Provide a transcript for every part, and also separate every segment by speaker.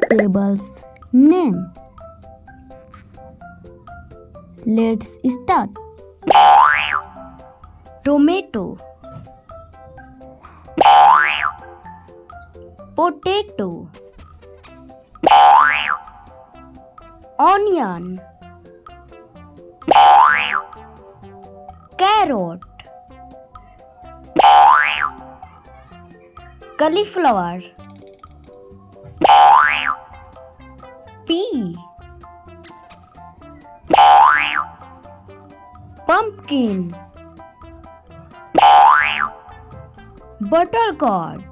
Speaker 1: vegetables name. Let's start. Tomato, potato, onion, carrot, cauliflower, pea, pumpkin, buttergourd,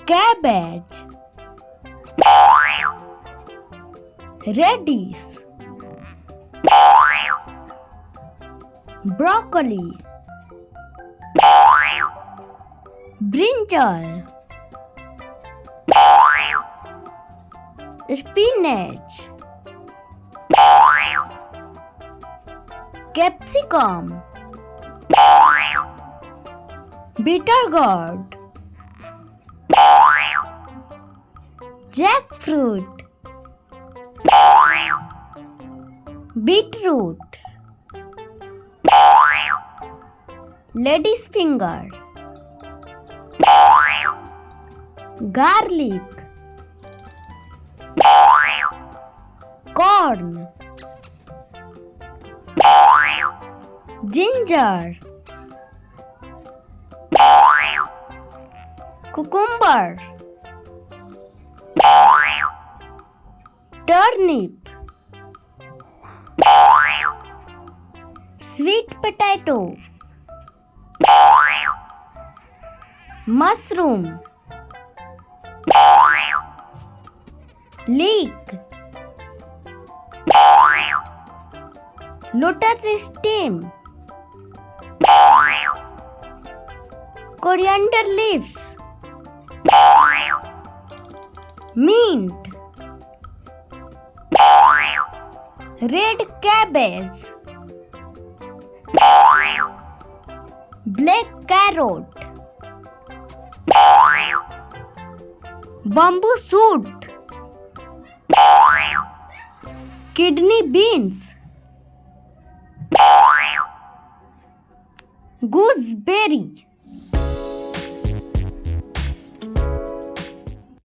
Speaker 1: cabbage, radish, broccoli, brinjal, spinach, capsicum, bitter gourd, jackfruit, beetroot, lady's finger, garlic, corn, ginger, cucumber, turnip, sweet potato, mushroom, leek, lotus stem, coriander leaves, mint, red cabbage, black carrot, bamboo shoot, kidney beans, gooseberry,